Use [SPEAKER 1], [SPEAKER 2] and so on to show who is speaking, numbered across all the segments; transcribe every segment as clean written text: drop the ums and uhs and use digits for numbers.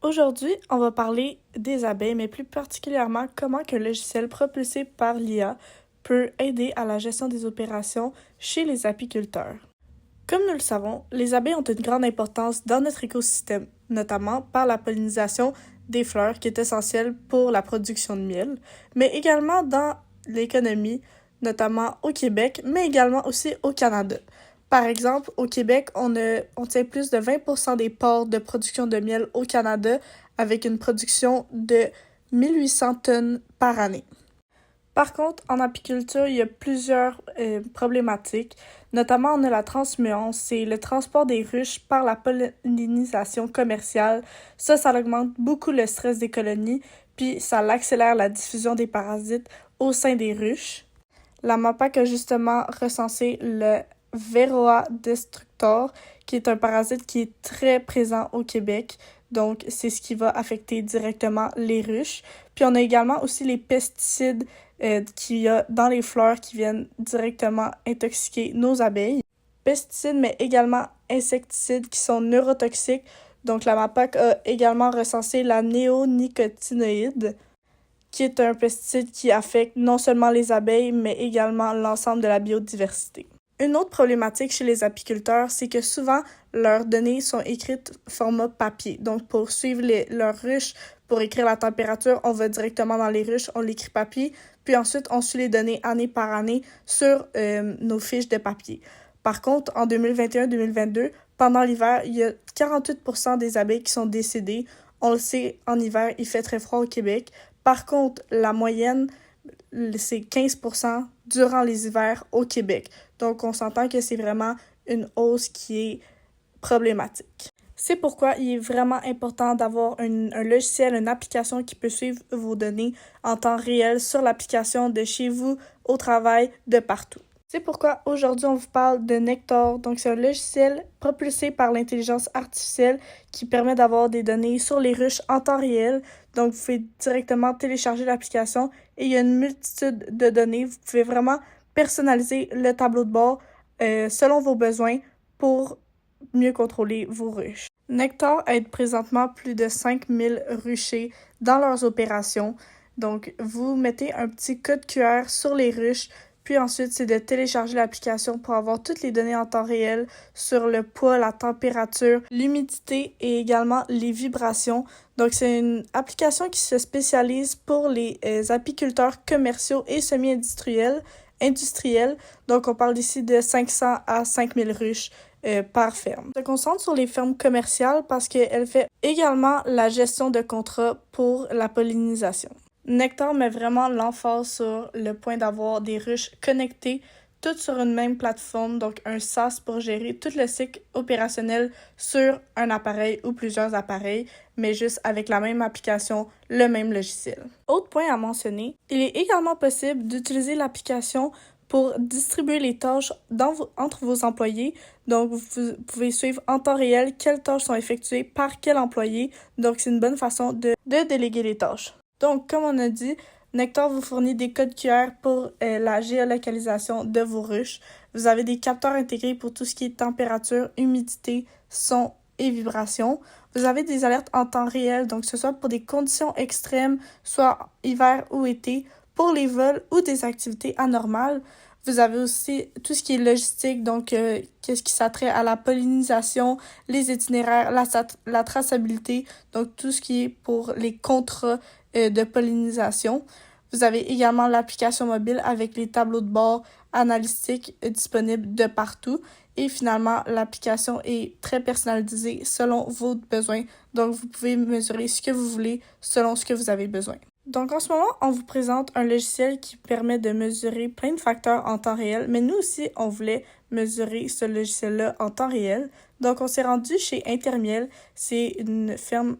[SPEAKER 1] Aujourd'hui, on va parler des abeilles, mais plus particulièrement comment un logiciel propulsé par l'IA peut aider à la gestion des opérations chez les apiculteurs. Comme nous le savons, les abeilles ont une grande importance dans notre écosystème, notamment par la pollinisation des fleurs qui est essentielle pour la production de miel, mais également dans l'économie, notamment au Québec, mais également aussi au Canada. Par exemple, au Québec, on tient plus de 20% des ports de production de miel au Canada avec une production de 1800 tonnes par année. Par contre, en apiculture, il y a plusieurs problématiques. Notamment, on a la transmuance, c'est le transport des ruches par la pollinisation commerciale. Ça augmente beaucoup le stress des colonies, puis ça accélère la diffusion des parasites au sein des ruches. La MAPAC a justement recensé le Varroa destructor, qui est un parasite qui est très présent au Québec. Donc, c'est ce qui va affecter directement les ruches. Puis, on a également aussi les pesticides qu'il y a dans les fleurs qui viennent directement intoxiquer nos abeilles. Pesticides, mais également insecticides qui sont neurotoxiques. Donc, la MAPAC a également recensé la néonicotinoïde, qui est un pesticide qui affecte non seulement les abeilles, mais également l'ensemble de la biodiversité. Une autre problématique chez les apiculteurs, c'est que souvent, leurs données sont écrites format papier. Donc, pour suivre leurs ruches, pour écrire la température, on va directement dans les ruches, on l'écrit papier, puis ensuite, on suit les données année par année sur nos fiches de papier. Par contre, en 2021-2022, pendant l'hiver, il y a 48% des abeilles qui sont décédées. On le sait, en hiver, il fait très froid au Québec. Par contre, la moyenne, c'est 15% durant les hivers au Québec. Donc, on s'entend que c'est vraiment une hausse qui est problématique. C'est pourquoi il est vraiment important d'avoir un logiciel, une application qui peut suivre vos données en temps réel sur l'application de chez vous, au travail, de partout. C'est pourquoi aujourd'hui on vous parle de Nectar. Donc c'est un logiciel propulsé par l'intelligence artificielle qui permet d'avoir des données sur les ruches en temps réel. Donc vous pouvez directement télécharger l'application et il y a une multitude de données. Vous pouvez vraiment personnaliser le tableau de bord selon vos besoins pour mieux contrôler vos ruches. Nectar aide présentement plus de 5000 ruchers dans leurs opérations. Donc vous mettez un petit code QR sur les ruches. Puis ensuite, c'est de télécharger l'application pour avoir toutes les données en temps réel sur le poids, la température, l'humidité et également les vibrations. Donc, c'est une application qui se spécialise pour les apiculteurs commerciaux et semi-industriels. Donc, on parle ici de 500 à 5000 ruches par ferme. On se concentre sur les fermes commerciales parce qu'elle fait également la gestion de contrats pour la pollinisation. Nectar met vraiment l'emphase sur le point d'avoir des ruches connectées, toutes sur une même plateforme, donc un SaaS pour gérer tout le cycle opérationnel sur un appareil ou plusieurs appareils, mais juste avec la même application, le même logiciel. Autre point à mentionner, il est également possible d'utiliser l'application pour distribuer les tâches entre vos employés. Donc, vous pouvez suivre en temps réel quelles tâches sont effectuées par quel employé. Donc, c'est une bonne façon de déléguer les tâches. Donc, comme on a dit, Nectar vous fournit des codes QR pour la géolocalisation de vos ruches. Vous avez des capteurs intégrés pour tout ce qui est température, humidité, son et vibration. Vous avez des alertes en temps réel, donc que ce soit pour des conditions extrêmes, soit hiver ou été, pour les vols ou des activités anormales. Vous avez aussi tout ce qui est logistique, donc qu'est-ce qui s'attrait à la pollinisation, les itinéraires, la traçabilité, donc tout ce qui est pour les contrats de pollinisation. Vous avez également l'application mobile avec les tableaux de bord analytiques disponibles de partout. Et finalement, l'application est très personnalisée selon vos besoins. Donc, vous pouvez mesurer ce que vous voulez selon ce que vous avez besoin. Donc, en ce moment, on vous présente un logiciel qui permet de mesurer plein de facteurs en temps réel, mais nous aussi, on voulait mesurer ce logiciel-là en temps réel. Donc, on s'est rendu chez Intermiel. C'est une ferme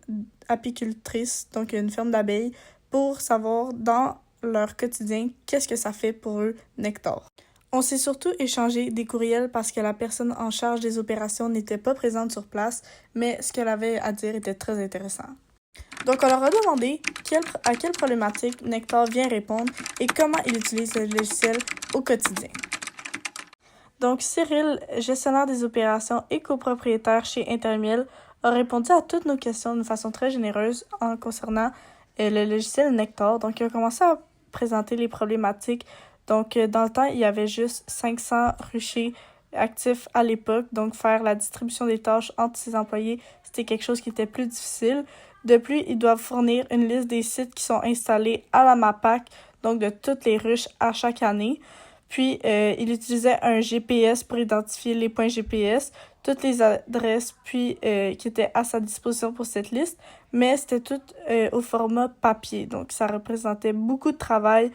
[SPEAKER 1] apicultrice, donc une ferme d'abeilles, pour savoir dans leur quotidien qu'est-ce que ça fait pour eux, Nectar. On s'est surtout échangé des courriels parce que la personne en charge des opérations n'était pas présente sur place, mais ce qu'elle avait à dire était très intéressant. Donc, on leur a demandé à quelle problématique Nectar vient répondre et comment il utilise le logiciel au quotidien. Donc, Cyril, gestionnaire des opérations et copropriétaire chez Intermiel, a répondu à toutes nos questions d'une façon très généreuse en concernant le logiciel Nectar. Donc, il a commencé à présenter les problématiques. Donc, dans le temps, il y avait juste 500 ruchers actifs à l'époque. Donc, faire la distribution des tâches entre ses employés, c'était quelque chose qui était plus difficile. De plus, ils doivent fournir une liste des sites qui sont installés à la MAPAC, donc de toutes les ruches à chaque année. Puis, il utilisait un GPS pour identifier les points GPS, toutes les adresses, puis qui étaient à sa disposition pour cette liste, mais c'était tout au format papier. Donc, ça représentait beaucoup de travail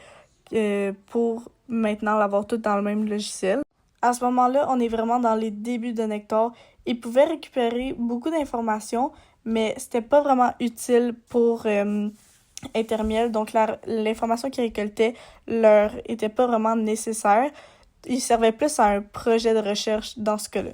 [SPEAKER 1] pour maintenant l'avoir tout dans le même logiciel. À ce moment-là, on est vraiment dans les débuts de Nectar. Ils pouvaient récupérer beaucoup d'informations, mais c'était pas vraiment utile pour Intermiel, donc l'information qu'ils récoltaient leur était pas vraiment nécessaire. Ils servaient plus à un projet de recherche dans ce cas-là.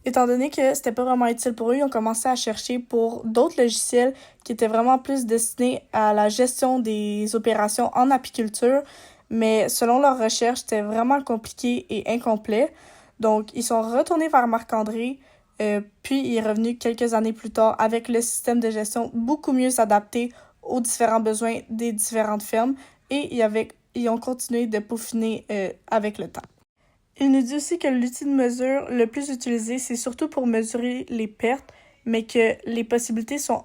[SPEAKER 1] Étant donné que c'était pas vraiment utile pour eux, ils ont commencé à chercher pour d'autres logiciels qui étaient vraiment plus destinés à la gestion des opérations en apiculture, mais selon leurs recherches, c'était vraiment compliqué et incomplet. Donc, ils sont retournés vers Marc-André, puis il est revenu quelques années plus tard avec le système de gestion beaucoup mieux adapté aux différents besoins des différentes fermes et ils ont continué de peaufiner avec le temps. Il nous dit aussi que l'outil de mesure le plus utilisé, c'est surtout pour mesurer les pertes, mais que les possibilités sont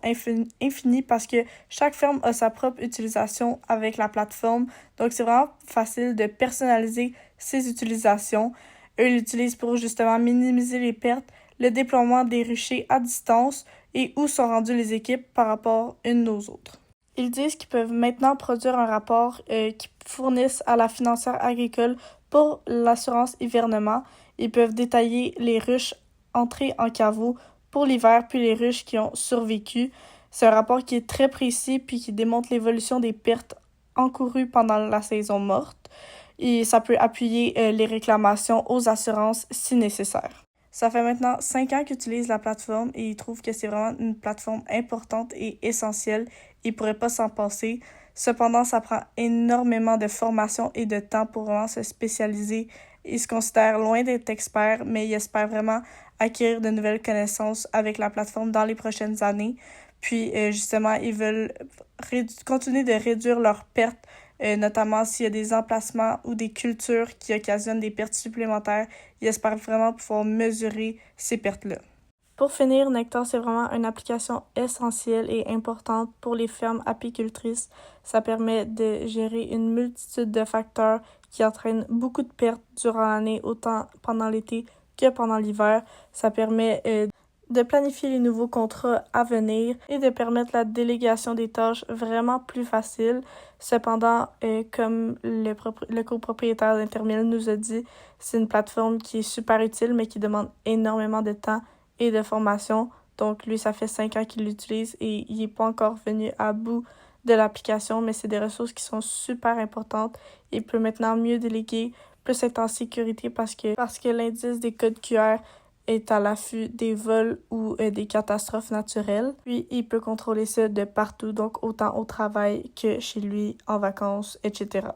[SPEAKER 1] infinies parce que chaque ferme a sa propre utilisation avec la plateforme. Donc, c'est vraiment facile de personnaliser ses utilisations. Eux l'utilisent pour justement minimiser les pertes, le déploiement des ruchers à distance et où sont rendues les équipes par rapport unes aux autres. Ils disent qu'ils peuvent maintenant produire un rapport qui fournisse à la financière agricole pour l'assurance hivernement. Ils peuvent détailler les ruches entrées en caveau pour l'hiver puis les ruches qui ont survécu. C'est un rapport qui est très précis puis qui démontre l'évolution des pertes encourues pendant la saison morte. Et ça peut appuyer les réclamations aux assurances si nécessaire. Ça fait maintenant 5 ans qu'ils utilisent la plateforme et ils trouvent que c'est vraiment une plateforme importante et essentielle. Ils ne pourraient pas s'en passer. Cependant, ça prend énormément de formation et de temps pour vraiment se spécialiser. Ils se considèrent loin d'être experts, mais ils espèrent vraiment acquérir de nouvelles connaissances avec la plateforme dans les prochaines années. Puis, justement, ils veulent continuer de réduire leurs pertes, notamment s'il y a des emplacements ou des cultures qui occasionnent des pertes supplémentaires. Ils espèrent vraiment pouvoir mesurer ces pertes-là. Pour finir, Nectar, c'est vraiment une application essentielle et importante pour les fermes apicultrices. Ça permet de gérer une multitude de facteurs qui entraînent beaucoup de pertes durant l'année, autant pendant l'été que pendant l'hiver. Ça permet de planifier les nouveaux contrats à venir et de permettre la délégation des tâches vraiment plus facile. Cependant, comme le copropriétaire d'Intermiel nous a dit, c'est une plateforme qui est super utile mais qui demande énormément de temps et de formation. Donc lui, ça fait 5 ans qu'il l'utilise et il n'est pas encore venu à bout de l'application, mais c'est des ressources qui sont super importantes. Il peut maintenant mieux déléguer, plus être en sécurité parce que l'indice des codes QR est à l'affût des vols ou des catastrophes naturelles. Puis, il peut contrôler ça de partout, donc autant au travail que chez lui, en vacances, etc.